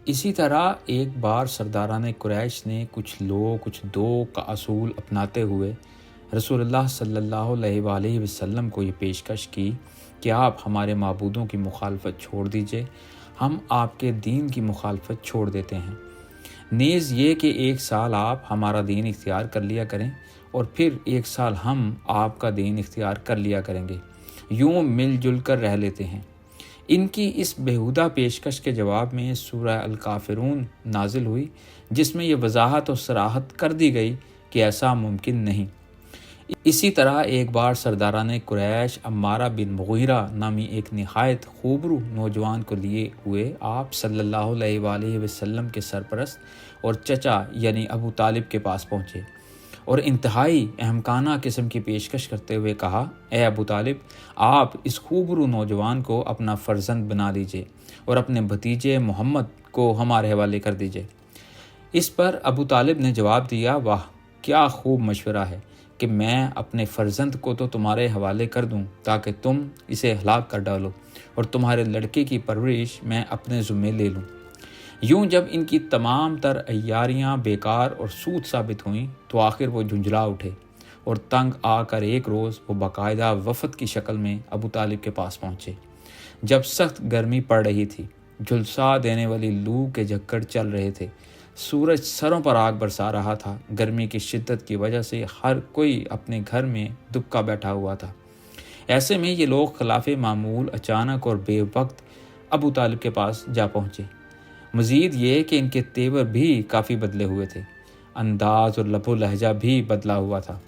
اسی طرح ایک بار سرداران قریش نے کچھ دو کا اصول اپناتے ہوئے رسول اللہ صلی اللہ علیہ وآلہ وسلم کو یہ پیشکش کی کہ آپ ہمارے معبودوں کی مخالفت چھوڑ دیجئے، ہم آپ کے دین کی مخالفت چھوڑ دیتے ہیں، نیز یہ کہ 1 سال آپ ہمارا دین اختیار کر لیا کریں اور پھر 1 سال ہم آپ کا دین اختیار کر لیا کریں گے، یوں مل جل کر رہ لیتے ہیں۔ ان کی اس بیہودہ پیشکش کے جواب میں سورہ الکافرون نازل ہوئی، جس میں یہ وضاحت اور صراحت کر دی گئی کہ ایسا ممکن نہیں۔ اسی طرح ایک بار سرداران قریش عمارہ بن مغیرہ نامی ایک نہایت خوبرو نوجوان کو لیے ہوئے آپ صلی اللہ علیہ وآلہ وسلم کے سرپرست اور چچا یعنی ابو طالب کے پاس پہنچے اور انتہائی احمقانہ قسم کی پیشکش کرتے ہوئے کہا، اے ابو طالب، آپ اس خوبرو نوجوان کو اپنا فرزند بنا لیجئے اور اپنے بھتیجے محمد کو ہمارے حوالے کر دیجئے۔ اس پر ابو طالب نے جواب دیا، واہ، کیا خوب مشورہ ہے کہ میں اپنے فرزند کو تو تمہارے حوالے کر دوں تاکہ تم اسے ہلاک کر ڈالو اور تمہارے لڑکے کی پرورش میں اپنے ذمے لے لوں۔ یوں جب ان کی تمام تر عیاریاں بیکار اور سود ثابت ہوئیں تو آخر وہ جھنجھلا اٹھے اور تنگ آ کر ایک روز وہ باقاعدہ وفد کی شکل میں ابو طالب کے پاس پہنچے۔ جب سخت گرمی پڑ رہی تھی، جھلسا دینے والی لو کے جھکڑ چل رہے تھے، سورج سروں پر آگ برسا رہا تھا، گرمی کی شدت کی وجہ سے ہر کوئی اپنے گھر میں دبکا بیٹھا ہوا تھا۔ ایسے میں یہ لوگ خلاف معمول اچانک اور بے وقت ابو طالب کے پاس جا پہنچے۔ مزید یہ کہ ان کے تیور بھی کافی بدلے ہوئے تھے، انداز اور لب و لہجہ بھی بدلا ہوا تھا۔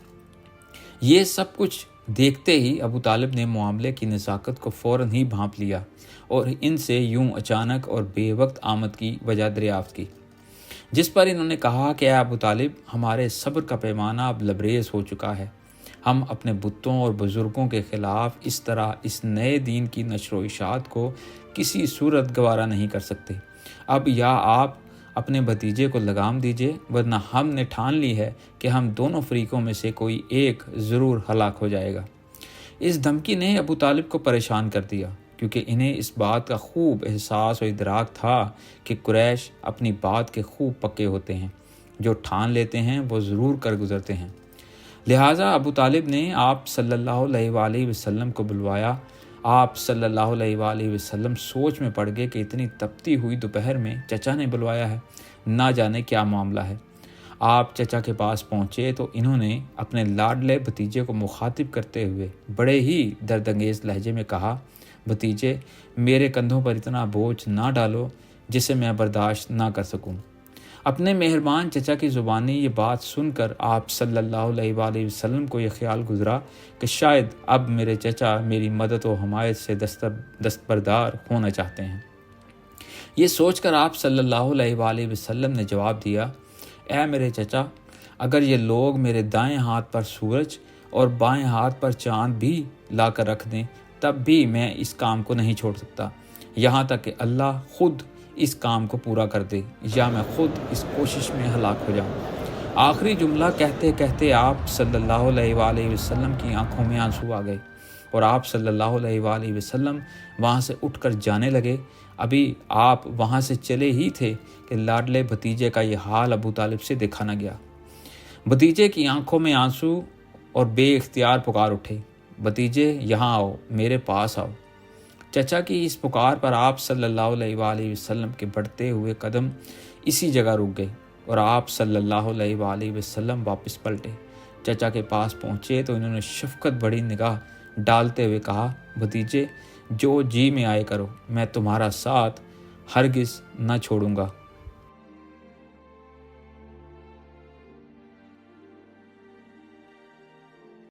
یہ سب کچھ دیکھتے ہی ابو طالب نے معاملے کی نزاکت کو فوراً ہی بھانپ لیا اور ان سے یوں اچانک اور بے وقت آمد کی وجہ دریافت کی، جس پر انہوں نے کہا کہ اے ابو طالب، ہمارے صبر کا پیمانہ اب لبریز ہو چکا ہے، ہم اپنے بتوں اور بزرگوں کے خلاف اس طرح اس نئے دین کی نشر و اشاعت کو کسی صورت گوارا نہیں کر سکتے۔ اب یا آپ اپنے بھتیجے کو لگام دیجئے، ورنہ ہم نے ٹھان لی ہے کہ ہم دونوں فریقوں میں سے کوئی ایک ضرور ہلاک ہو جائے گا۔ اس دھمکی نے ابو طالب کو پریشان کر دیا، کیونکہ انہیں اس بات کا خوب احساس و ادراک تھا کہ قریش اپنی بات کے خوب پکے ہوتے ہیں، جو ٹھان لیتے ہیں وہ ضرور کر گزرتے ہیں۔ لہٰذا ابو طالب نے آپ صلی اللہ علیہ وآلہ وسلم کو بلوایا۔ آپ صلی اللہ علیہ وآلہ وسلم سوچ میں پڑ گئے کہ اتنی تپتی ہوئی دوپہر میں چچا نے بلوایا ہے، نہ جانے کیا معاملہ ہے۔ آپ چچا کے پاس پہنچے تو انہوں نے اپنے لاڈلے بھتیجے کو مخاطب کرتے ہوئے بڑے ہی درد انگیز لہجے میں کہا، بھتیجے، میرے کندھوں پر اتنا بوجھ نہ ڈالو جسے میں برداشت نہ کر سکوں۔ اپنے مہربان چچا کی زبانی یہ بات سن کر آپ صلی اللہ علیہ وآلہ وسلم کو یہ خیال گزرا کہ شاید اب میرے چچا میری مدد و حمایت سے دستبردار ہونا چاہتے ہیں۔ یہ سوچ کر آپ صلی اللہ علیہ وآلہ وسلم نے جواب دیا، اے میرے چچا، اگر یہ لوگ میرے دائیں ہاتھ پر سورج اور بائیں ہاتھ پر چاند بھی لا کر رکھ دیں تب بھی میں اس کام کو نہیں چھوڑ سکتا، یہاں تک کہ اللہ خود اس کام کو پورا کر دے یا میں خود اس کوشش میں ہلاک ہو جاؤں۔ آخری جملہ کہتے کہتے آپ صلی اللہ علیہ وآلہ وسلم کی آنکھوں میں آنسو آ گئے اور آپ صلی اللہ علیہ وآلہ وسلم وہاں سے اٹھ کر جانے لگے۔ ابھی آپ وہاں سے چلے ہی تھے کہ لاڈلے بھتیجے کا یہ حال ابو طالب سے دیکھا نہ گیا۔ بھتیجے کی آنکھوں میں آنسو اور بے اختیار پکار اٹھے، بھتیجے یہاں آؤ، میرے پاس آؤ۔ چچا کی اس پکار پر آپ صلی اللہ علیہ وآلہ وسلم کے بڑھتے ہوئے قدم اسی جگہ رک گئے اور آپ صلی اللہ علیہ وآلہ وسلم واپس پلٹے۔ چچا کے پاس پہنچے تو انہوں نے شفقت بڑی نگاہ ڈالتے ہوئے کہا، بھتیجے، جو جی میں آئے کرو، میں تمہارا ساتھ ہرگز نہ چھوڑوں گا۔